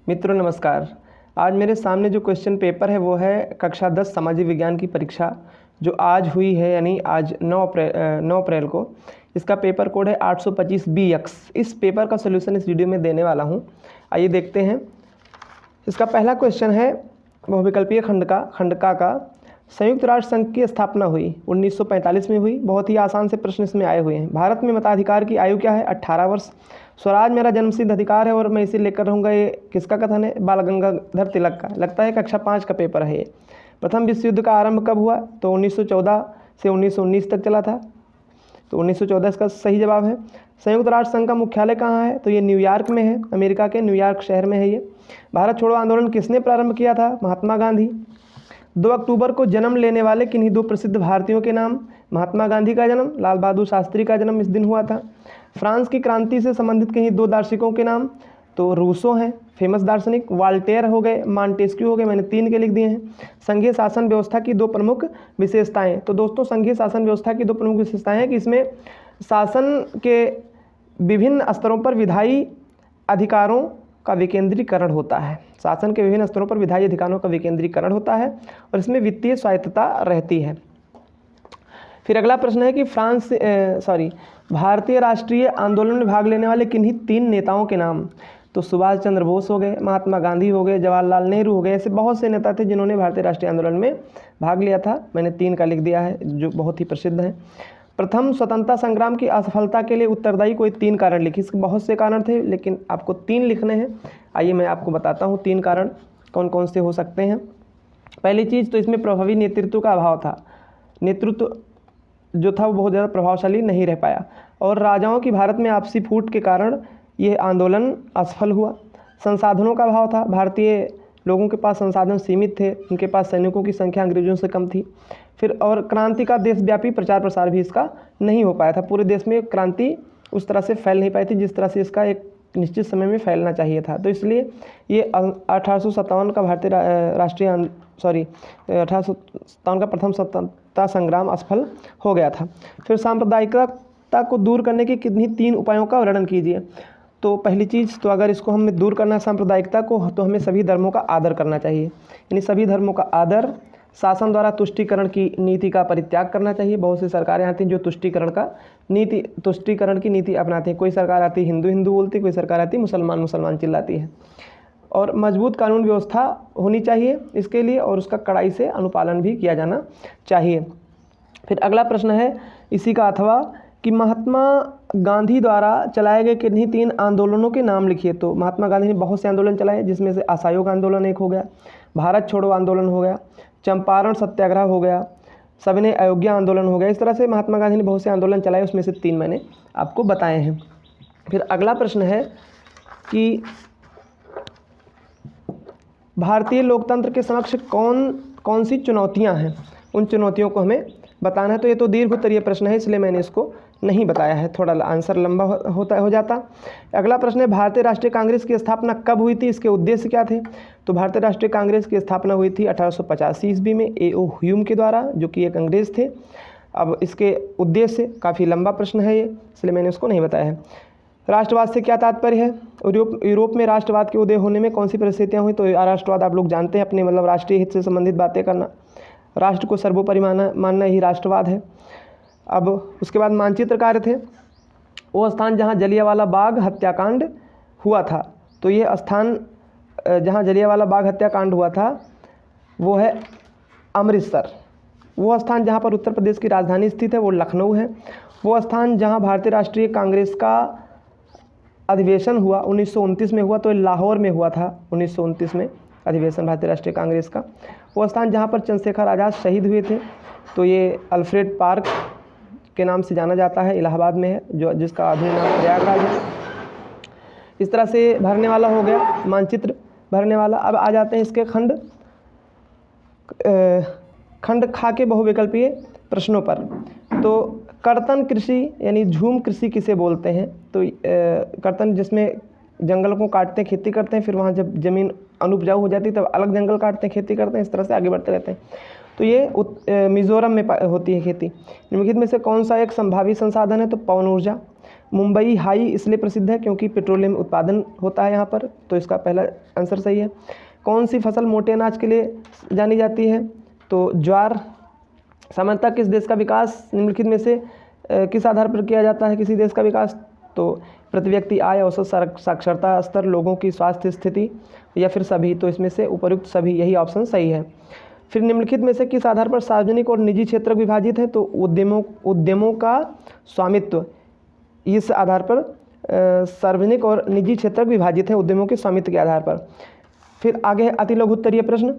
मित्रों नमस्कार। आज मेरे सामने जो क्वेश्चन पेपर है वो है कक्षा 10 सामाजिक विज्ञान की परीक्षा जो आज हुई है, यानी आज 9 अप्रैल को। इसका पेपर कोड है 825BX। इस पेपर का सलूशन इस वीडियो में देने वाला हूँ। आइए देखते हैं। इसका पहला क्वेश्चन है बहुविकल्पीय खंडका का संयुक्त राष्ट्र संघ की स्थापना हुई 1945 में हुई। बहुत ही आसान से प्रश्न इसमें आए हुए हैं। भारत में मताधिकार की आयु क्या है? 18 वर्ष। स्वराज मेरा जन्मसिद्ध अधिकार है और मैं इसे लेकर रहूँगा। ये किसका कथन है? बाल गंगाधर तिलक का। लगता है कक्षा 5 का पेपर है ये। प्रथम विश्व युद्ध का आरंभ कब हुआ? तो 1914 से 1919 तक चला था, तो 1914 इसका सही जवाब है। संयुक्त राष्ट्र संघ का मुख्यालय कहाँ है? तो ये न्यूयॉर्क में है, अमेरिका के न्यूयॉर्क शहर में है ये। भारत छोड़ो आंदोलन किसने प्रारंभ किया था? महात्मा गांधी। 2 अक्टूबर को जन्म लेने वाले किन्हीं 2 प्रसिद्ध भारतीयों के नाम? महात्मा गांधी का जन्म, लाल बहादुर शास्त्री का जन्म इस दिन हुआ था। फ्रांस की क्रांति से संबंधित किन्हीं 2 दार्शनिकों के नाम? तो रूसो हैं, फेमस दार्शनिक। वाल्टेयर हो गए, मांटेस्क्यू हो गए। मैंने 3 के लिख दिए हैं। संघीय शासन व्यवस्था की 2 प्रमुख विशेषताएं। तो दोस्तों संघीय शासन व्यवस्था की 2 प्रमुख विशेषताएं हैं कि इसमें शासन के विभिन्न स्तरों पर विधायी अधिकारों का विकेंद्रीकरण होता है। शासन के विभिन्न स्तरों पर विधायी अधिकारों का विकेंद्रीकरण होता है और इसमें वित्तीय स्वायत्तता रहती है। फिर अगला प्रश्न है कि भारतीय राष्ट्रीय आंदोलन में भाग लेने वाले किन्हीं 3 नेताओं के नाम? तो सुभाष चंद्र बोस हो गए, महात्मा गांधी हो गए, जवाहरलाल नेहरू हो गए। ऐसे बहुत से नेता थे जिन्होंने भारतीय राष्ट्रीय आंदोलन में भाग लिया था। मैंने 3 का लिख दिया है जो बहुत ही प्रसिद्ध है। प्रथम स्वतंत्रता संग्राम की असफलता के लिए उत्तरदायी कोई 3 कारण लिखिए। इसके बहुत से कारण थे लेकिन आपको 3 लिखने हैं। आइए मैं आपको बताता हूँ 3 कारण कौन कौन से हो सकते हैं। पहली चीज़ तो इसमें प्रभावी नेतृत्व का अभाव था। नेतृत्व जो था वो बहुत ज़्यादा प्रभावशाली नहीं रह पाया और राजाओं की भारत में आपसी फूट के कारण ये आंदोलन असफल हुआ। संसाधनों का अभाव था। भारतीय लोगों के पास संसाधन सीमित थे, उनके पास सैनिकों की संख्या अंग्रेजों से कम थी। फिर और क्रांति का देशव्यापी प्रचार प्रसार भी इसका नहीं हो पाया था। पूरे देश में क्रांति उस तरह से फैल नहीं पाई थी जिस तरह से इसका एक निश्चित समय में फैलना चाहिए था। तो इसलिए ये 1857 का 1857 का प्रथम स्वतंत्रता संग्राम असफल हो गया था। फिर सांप्रदायिकता को दूर करने के किन्हीं 3 उपायों का वर्णन कीजिए। तो पहली चीज़ तो अगर इसको हमें दूर करना है सांप्रदायिकता को, तो हमें सभी धर्मों का आदर करना चाहिए। यानी सभी धर्मों का आदर, शासन द्वारा तुष्टीकरण की नीति का परित्याग करना चाहिए। बहुत सी सरकारें आती हैं जो तुष्टीकरण की नीति अपनाती हैं। कोई सरकार आती है हिंदू हिंदू बोलती है, कोई सरकार आती है मुसलमान मुसलमान चिल्लाती है। और मजबूत कानून व्यवस्था होनी चाहिए इसके लिए और उसका कड़ाई से अनुपालन भी किया जाना चाहिए। फिर अगला प्रश्न है इसी का अथवा कि महात्मा गांधी द्वारा चलाए गए किन्हीं 3 आंदोलनों के नाम लिखिए। तो महात्मा गांधी ने बहुत से आंदोलन चलाए जिसमें से असहयोग आंदोलन एक हो गया, भारत छोड़ो आंदोलन हो गया, चंपारण सत्याग्रह हो गया, सविनय अवज्ञा आंदोलन हो गया। इस तरह से महात्मा गांधी ने बहुत से आंदोलन चलाए, उसमें से 3 मैंने आपको बताए हैं। फिर अगला प्रश्न है कि भारतीय लोकतंत्र के समक्ष कौन सी चुनौतियां हैं? उन चुनौतियों को हमें बताना है। तो ये तो दीर्घ उत्तरीय प्रश्न है इसलिए मैंने इसको नहीं बताया है, थोड़ा आंसर लंबा हो जाता। अगला प्रश्न है भारतीय राष्ट्रीय कांग्रेस की स्थापना कब हुई थी? इसके उद्देश्य क्या थे? तो भारतीय राष्ट्रीय कांग्रेस की स्थापना हुई थी 1885 ईस्वी में A.O. ह्यूम के द्वारा, जो कि एक अंग्रेज थे। अब इसके उद्देश्य काफ़ी लंबा प्रश्न है ये, इसलिए मैंने उसको नहीं बताया है। राष्ट्रवाद से क्या तात्पर्य है? यूरोप में राष्ट्रवाद के उदय होने में कौन सी परिस्थितियाँ हुई? तो राष्ट्रवाद आप लोग जानते हैं, अपने मतलब राष्ट्रीय हित से संबंधित बातें करना, राष्ट्र को सर्वोपरि मानना ही राष्ट्रवाद है। अब उसके बाद मानचित्र कार्य थे। वो स्थान जहाँ जलियांवाला बाग हत्याकांड हुआ था, तो ये स्थान जहाँ जलियांवाला बाग हत्याकांड हुआ था वो है अमृतसर। वो स्थान जहाँ पर उत्तर प्रदेश की राजधानी स्थित है वो लखनऊ है। वो स्थान जहाँ भारतीय राष्ट्रीय कांग्रेस का अधिवेशन हुआ 1929 में हुआ तो लाहौर में हुआ था 1929 में अधिवेशन भारतीय राष्ट्रीय कांग्रेस का। वो स्थान जहाँ पर चंद्रशेखर आज़ाद शहीद हुए थे तो ये अल्फ्रेड पार्क के नाम से जाना जाता है, इलाहाबाद में है, जो जिसका आधुनिक नाम प्रयागराज है। इस तरह से भरने वाला हो गया मानचित्र भरने वाला। अब आ जाते हैं इसके खंड खा के बहुविकल्पीय प्रश्नों पर। तो कर्तन कृषि यानी झूम कृषि किसे बोलते हैं? तो कर्तन जिसमें जंगल को काटते हैं, खेती करते हैं, फिर वहाँ जब ज़मीन अनुपजाऊ हो जाती है तब अलग जंगल काटते हैं, खेती करते हैं, इस तरह से आगे बढ़ते रहते हैं। तो ये मिज़ोरम में होती है खेती। निम्नलिखित में से कौन सा एक संभावित संसाधन है? तो पवन ऊर्जा। मुंबई हाई इसलिए प्रसिद्ध है क्योंकि पेट्रोलियम उत्पादन होता है यहाँ पर, तो इसका पहला आंसर सही है। कौन सी फसल मोटे अनाज के लिए जानी जाती है? तो ज्वार। सामान्यतः किस देश का विकास निम्नलिखित में से किस आधार पर किया जाता है किसी देश का विकास? तो प्रति व्यक्ति आय, औसत साक्षरता स्तर, लोगों की स्वास्थ्य स्थिति, या फिर सभी? तो इसमें से उपयुक्त सभी, यही ऑप्शन सही है। फिर निम्नलिखित में से किस आधार पर सार्वजनिक और निजी क्षेत्र विभाजित है? तो उद्यमों का स्वामित्व, इस आधार पर सार्वजनिक और निजी क्षेत्र विभाजित है उद्यमों के स्वामित्व के आधार पर। फिर आगे अति लघु उत्तरीय प्रश्न।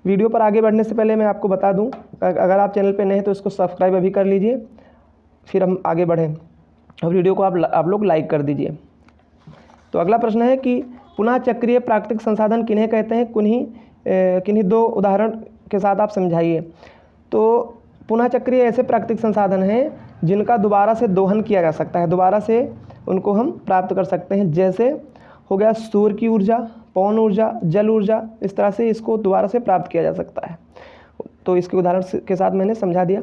वीडियो पर आगे बढ़ने से पहले मैं आपको बता दूं, अगर आप चैनल पर नए हैं तो इसको सब्सक्राइब अभी कर लीजिए, फिर हम आगे बढ़ें और वीडियो को आप लोग लाइक कर दीजिए। तो अगला प्रश्न है कि पुनः चक्रीय प्राकृतिक संसाधन किन्हें कहते हैं? किन्हीं दो उदाहरण के साथ आप समझाइए। तो पुनः चक्रीय ऐसे प्राकृतिक संसाधन हैं जिनका दोबारा से दोहन किया जा सकता है, दोबारा से उनको हम प्राप्त कर सकते हैं। जैसे हो गया सूर्य की ऊर्जा, पवन ऊर्जा, जल ऊर्जा, इस तरह से इसको दोबारा से प्राप्त किया जा सकता है। तो इसके उदाहरण के साथ मैंने समझा दिया।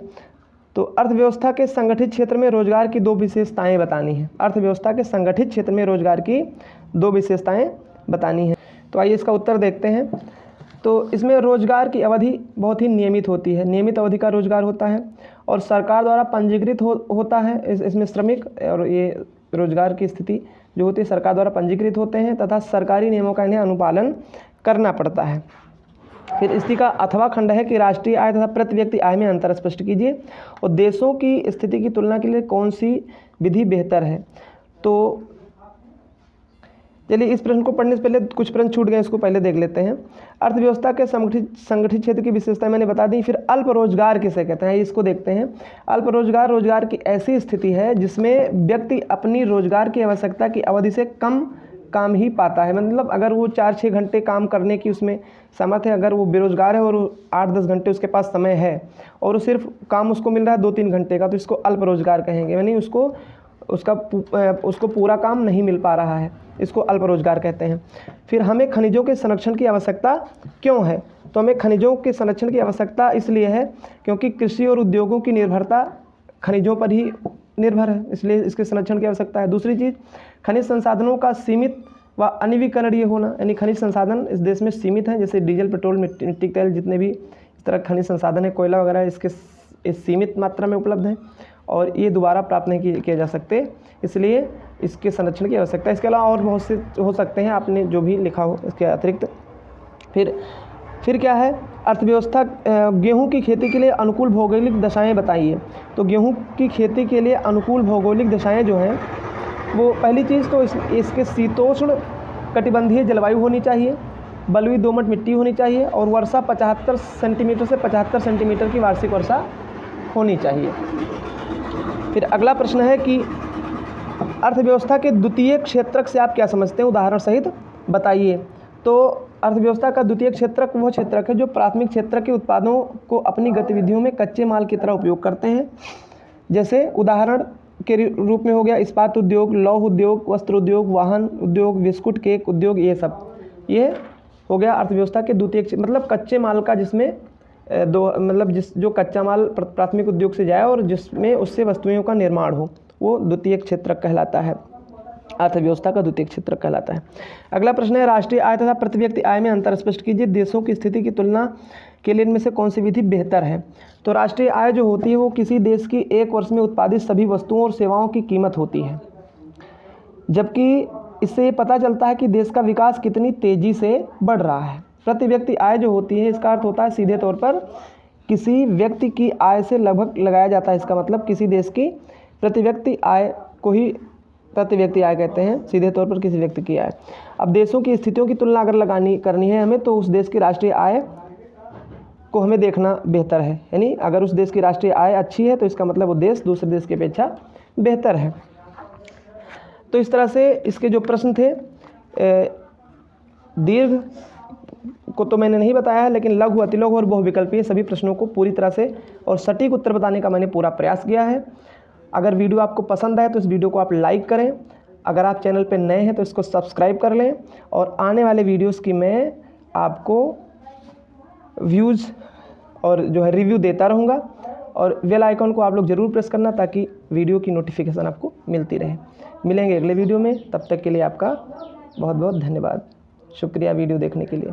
तो अर्थव्यवस्था के संगठित क्षेत्र में रोजगार की दो विशेषताएं बतानी है। अर्थव्यवस्था के संगठित क्षेत्र में रोजगार की दो विशेषताएं बतानी है। तो आइए इसका उत्तर देखते हैं। तो इसमें रोजगार की अवधि बहुत ही नियमित होती है, नियमित अवधि का रोजगार होता है, और सरकार द्वारा पंजीकृत होता है। इसमें श्रमिक और ये रोजगार की स्थिति जो होती है सरकार द्वारा पंजीकृत होते हैं, तथा सरकारी नियमों का इन्हें अनुपालन करना पड़ता है। फिर इसी का अथवा खंड है कि राष्ट्रीय आय तथा प्रति व्यक्ति आय में अंतर स्पष्ट कीजिए, और देशों की स्थिति की तुलना के लिए कौन सी विधि बेहतर है। तो चलिए इस प्रश्न को पढ़ने से पहले कुछ प्रश्न छूट गए, इसको पहले देख लेते हैं। अर्थव्यवस्था के संगठित क्षेत्र की विशेषताएं मैंने बता दी। फिर अल्प रोजगार किसे कहते हैं, इसको देखते हैं। अल्प रोजगार की ऐसी स्थिति है जिसमें व्यक्ति अपनी रोजगार की आवश्यकता की अवधि से कम काम ही पाता है। मतलब अगर वो 4-6 घंटे काम करने की उसमें सामर्थ्य है, अगर वो बेरोजगार है और 8-10 घंटे उसके पास समय है और वो सिर्फ काम उसको मिल रहा है 2-3 घंटे का, तो इसको अल्प रोजगार कहेंगे। यानी उसको पूरा काम नहीं मिल पा रहा है, इसको अल्प रोजगार कहते हैं। फिर हमें खनिजों के संरक्षण की आवश्यकता क्यों है? तो हमें खनिजों के संरक्षण की आवश्यकता इसलिए है क्योंकि कृषि और उद्योगों की निर्भरता खनिजों पर ही निर्भर है, इसलिए इसके संरक्षण की आवश्यकता है। दूसरी चीज़, खनिज संसाधनों का सीमित व अनवीकरणीय होना, यानी खनिज संसाधन इस देश में सीमित हैं, जैसे डीजल, पेट्रोल, मिट्टी तेल, जितने भी इस तरह खनिज संसाधन है, कोयला वगैरह, इसके सीमित मात्रा में उपलब्ध हैं और ये दोबारा प्राप्त नहीं किए जा सकते, इसलिए इसके संरक्षण की आवश्यकता है। इसके अलावा और बहुत से हो सकते हैं, आपने जो भी लिखा हो इसके अतिरिक्त। फिर क्या है, अर्थव्यवस्था, गेहूं की खेती के लिए अनुकूल भौगोलिक दशाएं बताइए। तो गेहूं की खेती के लिए अनुकूल भौगोलिक दशाएं जो हैं वो, पहली चीज़ तो इसके शीतोष्ण कटिबंधीय जलवायु होनी चाहिए, बलुई दोमट मिट्टी होनी चाहिए, और वर्षा 75 सेंटीमीटर से 75 सेंटीमीटर की वार्षिक वर्षा होनी चाहिए। फिर अगला प्रश्न है कि अर्थव्यवस्था के द्वितीय क्षेत्रक से आप क्या समझते हैं, उदाहरण सहित बताइए। तो अर्थव्यवस्था का द्वितीय क्षेत्रक वह क्षेत्रक है जो प्राथमिक क्षेत्र के उत्पादों को अपनी गतिविधियों में कच्चे माल की तरह उपयोग करते हैं। जैसे उदाहरण के रूप में हो गया इस्पात उद्योग, लौह उद्योग, वस्त्र उद्योग, वाहन उद्योग, बिस्कुट, केक उद्योग, ये सब ये हो गया अर्थव्यवस्था के द्वितीय, मतलब कच्चे माल का जिसमें जो कच्चा माल प्राथमिक उद्योग से जाए और जिसमें उससे वस्तुओं का निर्माण हो, वो द्वितीय क्षेत्रक कहलाता है, अर्थव्यवस्था का द्वितीय क्षेत्रक कहलाता है। अगला प्रश्न है, राष्ट्रीय आय तथा प्रति व्यक्ति आय में अंतर स्पष्ट कीजिए। देशों की स्थिति की तुलना के लिए इनमें से कौन सी विधि बेहतर है। तो राष्ट्रीय आय जो होती है वो किसी देश की एक वर्ष में उत्पादित सभी वस्तुओं और सेवाओं की कीमत होती है, जबकि इससे ये पता चलता है कि देश का विकास कितनी तेज़ी से बढ़ रहा है। प्रति व्यक्ति आय जो होती है, इसका अर्थ होता है सीधे तौर पर किसी व्यक्ति की आय से लगभग लगाया जाता है। इसका मतलब किसी देश की प्रति व्यक्ति आय को ही प्रति व्यक्ति आय कहते हैं, सीधे तौर पर किसी व्यक्ति की आय। अब देशों की स्थितियों की तुलना अगर करनी है हमें, तो उस देश की राष्ट्रीय आय को हमें देखना बेहतर है। यानी अगर उस देश की राष्ट्रीय आय अच्छी है तो इसका मतलब वो देश दूसरे देश की अपेक्षा बेहतर है। तो इस तरह से इसके जो प्रश्न थे, दीर्घ को तो मैंने नहीं बताया है, लेकिन लघु, अतिलघु और बहुविकल्पीय सभी प्रश्नों को पूरी तरह से और सटीक उत्तर बताने का मैंने पूरा प्रयास किया है। अगर वीडियो आपको पसंद आए तो इस वीडियो को आप लाइक करें। अगर आप चैनल पर नए हैं तो इसको सब्सक्राइब कर लें, और आने वाले वीडियोस की मैं आपको व्यूज़ और जो है रिव्यू देता रहूँगा। और बेल आइकॉन को आप लोग ज़रूर प्रेस करना ताकि वीडियो की नोटिफिकेशन आपको मिलती रहे। मिलेंगे अगले वीडियो में, तब तक के लिए आपका बहुत बहुत धन्यवाद। शुक्रिया वीडियो देखने के लिए।